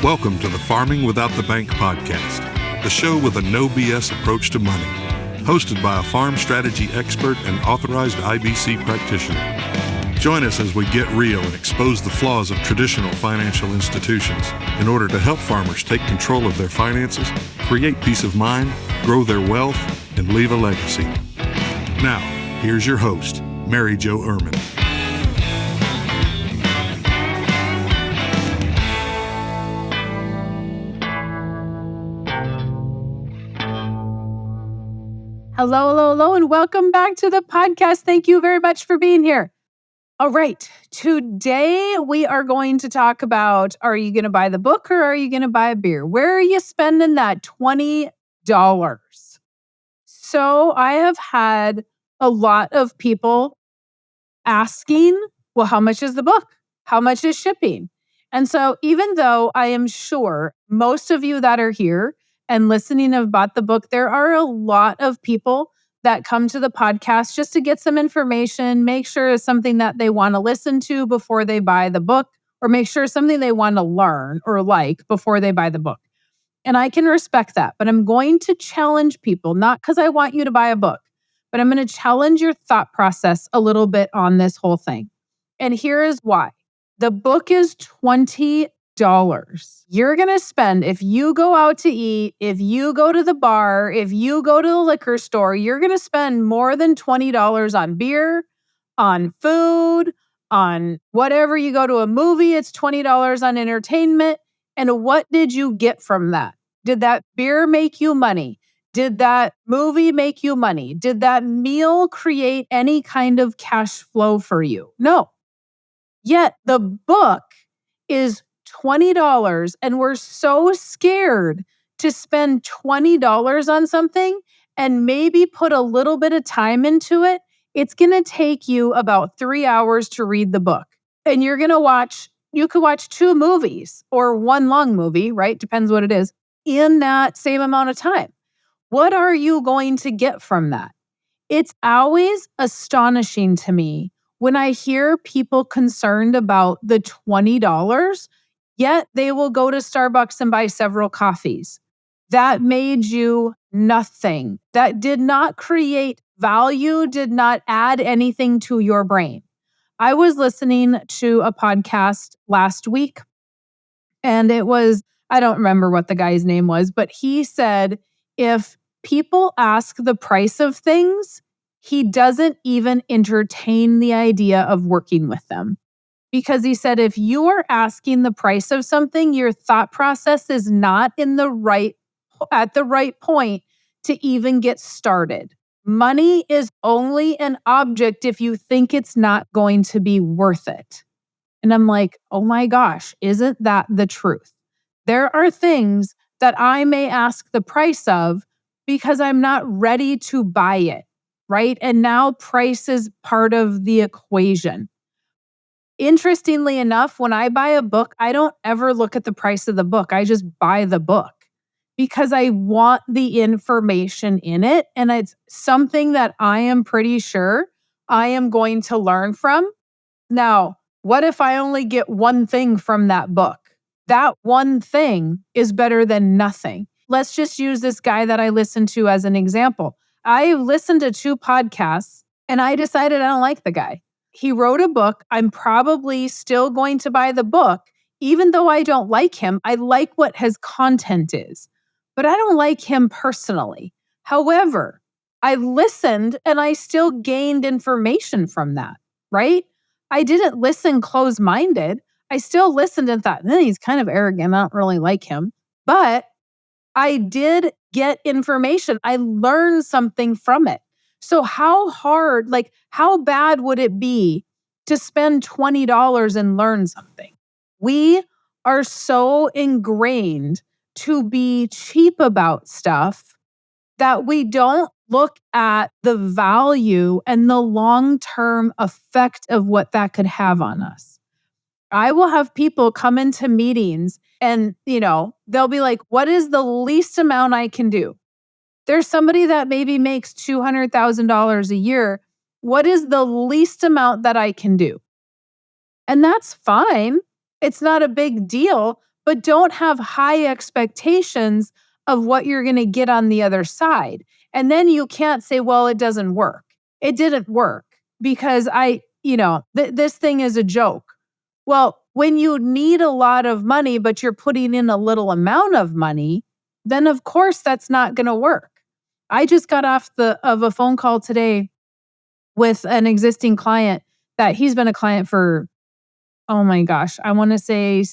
Welcome to the Farming Without the Bank podcast, the show with a no BS approach to money, hosted by a farm strategy expert and authorized IBC practitioner. Join us as we get real and expose the flaws of traditional financial institutions in order to help farmers take control of their finances, create peace of mind, grow their wealth, and leave a legacy. Now, here's your host, Mary Jo Ehrman. Hello, and welcome back to the podcast. Thank you very much for being here. All right, today we are going to talk about, are you going to buy the book or are you going to buy a beer? Where are you spending that $20? So I have had a lot of people asking, well, how much is the book? How much is shipping? And so even though I am sure most of you that are here and listening have bought the book, there are a lot of people that come to the podcast just to get some information, make sure it's something that they want to listen to before they buy the book, or make sure it's something they want to learn or like before they buy the book. And I can respect that, but I'm going to challenge people, not because I want you to buy a book, but I'm going to challenge your thought process a little bit on this whole thing. And here is why. The book is $20. You're going to spend, if you go out to eat, if you go to the bar, if you go to the liquor store, you're going to spend more than $20 on beer, on food, on whatever. You go to a movie, it's $20 on entertainment. And what did you get from that? Did that beer make you money? Did that movie make you money? Did that meal create any kind of cash flow for you? No. Yet the book is $20 and we're so scared to spend $20 on something and maybe put a little bit of time into it. It's going to take you about 3 hours to read the book. And you could watch 2 movies or one long movie, right? Depends what it is, in that same amount of time. What are you going to get from that? It's always astonishing to me when I hear people concerned about the $20, yet they will go to Starbucks and buy several coffees. That made you nothing. That did not create value, did not add anything to your brain. I was listening to a podcast last week, and it was, I don't remember what the guy's name was, but he said, if people ask the price of things, he doesn't even entertain the idea of working with them. Because he said, if you are asking the price of something, your thought process is not at the right point to even get started. Money is only an object if you think it's not going to be worth it. And I'm like, oh my gosh, isn't that the truth? There are things that I may ask the price of because I'm not ready to buy it, right? And now price is part of the equation. Interestingly enough, when I buy a book, I don't ever look at the price of the book. I just buy the book because I want the information in it. And it's something that I am pretty sure I am going to learn from. Now, what if I only get one thing from that book? That one thing is better than nothing. Let's just use this guy that I listened to as an example. I listened to 2 podcasts and I decided I don't like the guy. He wrote a book. I'm probably still going to buy the book. Even though I don't like him, I like what his content is. But I don't like him personally. However, I listened and I still gained information from that, right? I didn't listen closed-minded. I still listened and thought, he's kind of arrogant. I don't really like him. But I did get information. I learned something from it. So how bad would it be to spend $20 and learn something? We are so ingrained to be cheap about stuff that we don't look at the value and the long-term effect of what that could have on us. I will have people come into meetings and, they'll be like, what is the least amount I can do? There's somebody that maybe makes $200,000 a year. What is the least amount that I can do? And that's fine. It's not a big deal, but don't have high expectations of what you're going to get on the other side. And then you can't say, well, it doesn't work. It didn't work because this thing is a joke. Well, when you need a lot of money, but you're putting in a little amount of money, then of course that's not going to work. I just got off of a phone call today with an existing client that he's been a client for, oh my gosh, I want to say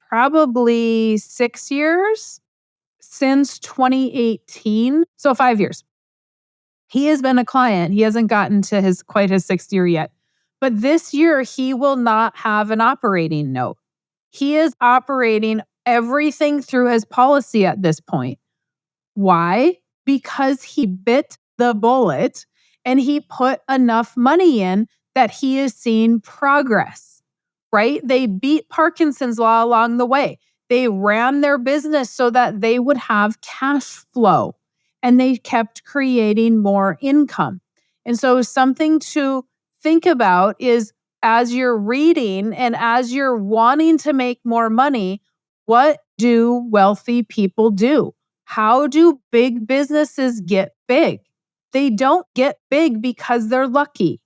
probably 6 years, since 2018. So 5 years. He has been a client. He hasn't gotten to quite his 6th year yet. But this year, he will not have an operating note. He is operating everything through his policy at this point. Why? Because he bit the bullet and he put enough money in that he is seeing progress, right? They beat Parkinson's law along the way. They ran their business so that they would have cash flow and they kept creating more income. And so something to think about is as you're reading and as you're wanting to make more money, what do wealthy people do? How do big businesses get big? They don't get big because they're lucky.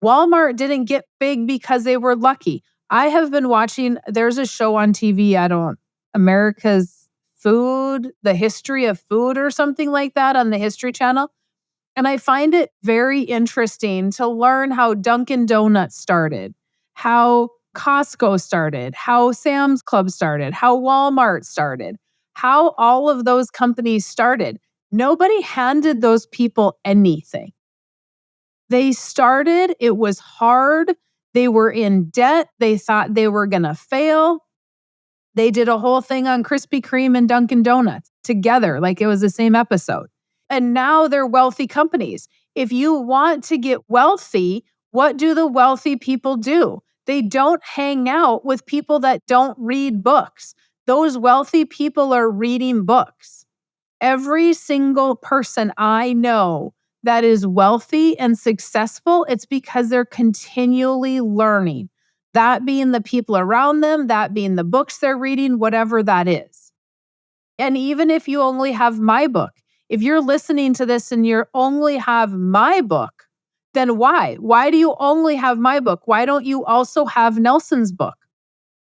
Walmart didn't get big because they were lucky. I have been watching, there's a show on TV, America's Food, the History of Food or something like that on the History Channel. And I find it very interesting to learn how Dunkin' Donuts started, how Costco started, how Sam's Club started, how Walmart started, how all of those companies started. Nobody handed those people anything. They started, it was hard, they were in debt, they thought they were going to fail. They did a whole thing on Krispy Kreme and Dunkin' Donuts together, like it was the same episode. And now they're wealthy companies. If you want to get wealthy, what do the wealthy people do? They don't hang out with people that don't read books. Those wealthy people are reading books. Every single person I know that is wealthy and successful, it's because they're continually learning. That being the people around them, that being the books they're reading, whatever that is. And even if you only have my book, if you're listening to this and you only have my book, then why? Why do you only have my book? Why don't you also have Nelson's book?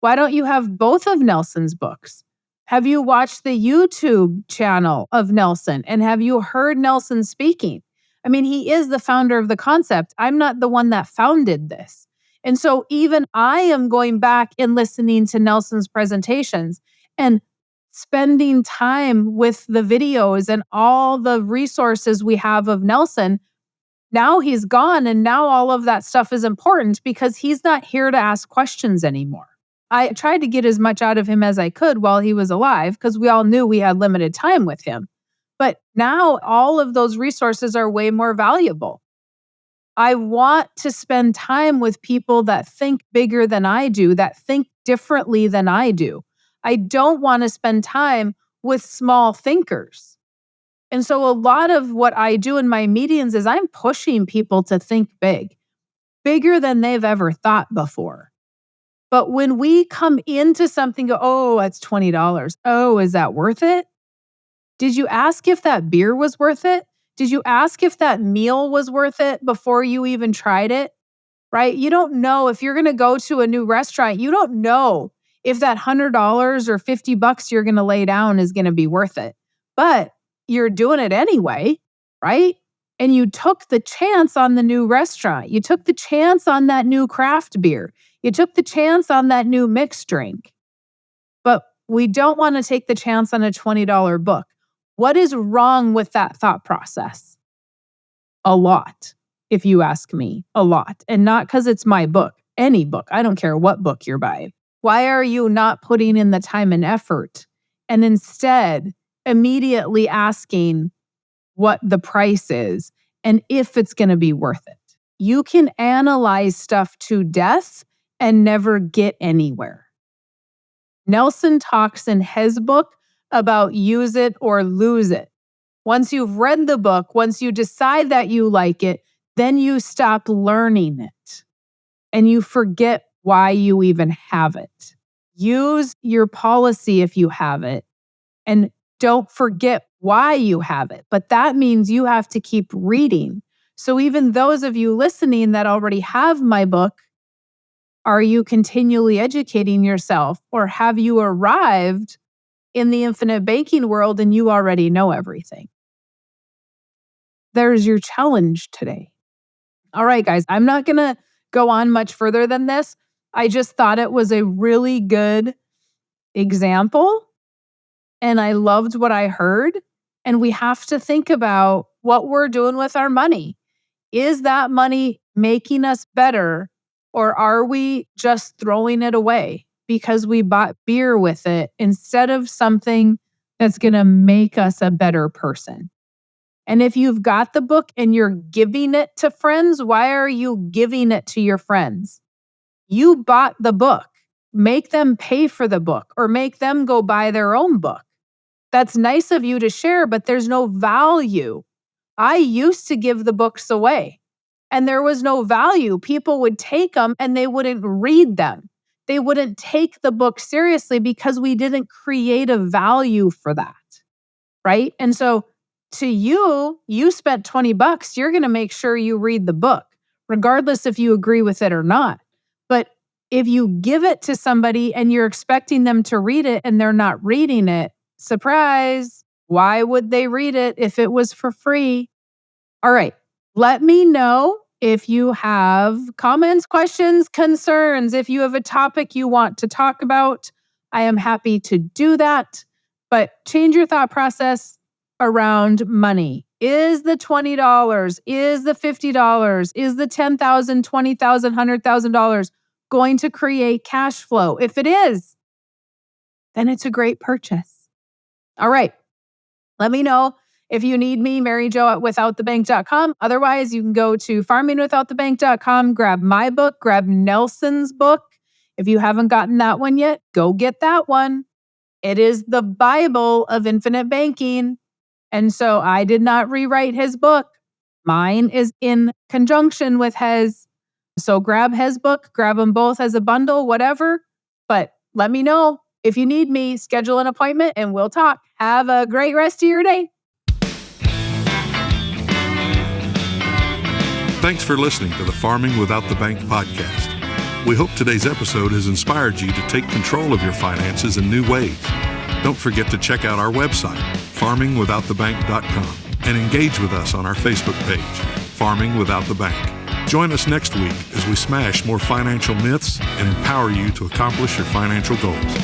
Why don't you have both of Nelson's books? Have you watched the YouTube channel of Nelson? And have you heard Nelson speaking? I mean, he is the founder of the concept. I'm not the one that founded this. And so even I am going back and listening to Nelson's presentations and spending time with the videos and all the resources we have of Nelson. Now he's gone and now all of that stuff is important because he's not here to ask questions anymore. I tried to get as much out of him as I could while he was alive because we all knew we had limited time with him. But now all of those resources are way more valuable. I want to spend time with people that think bigger than I do, that think differently than I do. I don't want to spend time with small thinkers. And so a lot of what I do in my meetings is I'm pushing people to think big, bigger than they've ever thought before. But when we come into something, go, oh, that's $20. Oh, is that worth it? Did you ask if that beer was worth it? Did you ask if that meal was worth it before you even tried it? Right? You don't know if you're going to go to a new restaurant, you don't know if that $100 or $50 you're going to lay down is going to be worth it. But you're doing it anyway, right? And you took the chance on the new restaurant. You took the chance on that new craft beer. You took the chance on that new mixed drink. But we don't want to take the chance on a $20 book. What is wrong with that thought process? A lot, if you ask me, a lot. And not because it's my book, any book. I don't care what book you're buying. Why are you not putting in the time and effort and instead immediately asking what the price is and if it's going to be worth it? You can analyze stuff to death and never get anywhere. Nelson talks in his book about use it or lose it. Once you've read the book, once you decide that you like it, then you stop learning it and you forget why you even have it. Use your policy if you have it, and don't forget why you have it. But that means you have to keep reading. So even those of you listening that already have my book, are you continually educating yourself, or have you arrived in the infinite banking world and you already know everything? There's your challenge today. All right, guys, I'm not going to go on much further than this. I just thought it was a really good example, and I loved what I heard. And we have to think about what we're doing with our money. Is that money making us better, or are we just throwing it away because we bought beer with it instead of something that's going to make us a better person? And if you've got the book and you're giving it to friends, why are you giving it to your friends? You bought the book. Make them pay for the book, or make them go buy their own book. That's nice of you to share, but there's no value. I used to give the books away, and there was no value. People would take them and they wouldn't read them. They wouldn't take the book seriously because we didn't create a value for that, right? And so to you, you spent $20. You're going to make sure you read the book, regardless if you agree with it or not. But if you give it to somebody and you're expecting them to read it and they're not reading it, surprise, why would they read it if it was for free? All right. Let me know if you have comments, questions, concerns. If you have a topic you want to talk about, I am happy to do that. But change your thought process around money. Is the $20, is the $50, is the $10,000, $20,000, $100,000 going to create cash flow? If it is, then it's a great purchase. All right. Let me know if you need me, Mary Jo at withoutthebank.com. Otherwise, you can go to farmingwithoutthebank.com, grab my book, grab Nelson's book. If you haven't gotten that one yet, go get that one. It is the Bible of infinite banking. And so I did not rewrite his book. Mine is in conjunction with his. So grab his book, grab them both as a bundle, whatever. But let me know if you need me, schedule an appointment and we'll talk. Have a great rest of your day. Thanks for listening to the Farming Without the Bank podcast. We hope today's episode has inspired you to take control of your finances in new ways. Don't forget to check out our website, farmingwithoutthebank.com, and engage with us on our Facebook page, Farming Without the Bank. Join us next week as we smash more financial myths and empower you to accomplish your financial goals.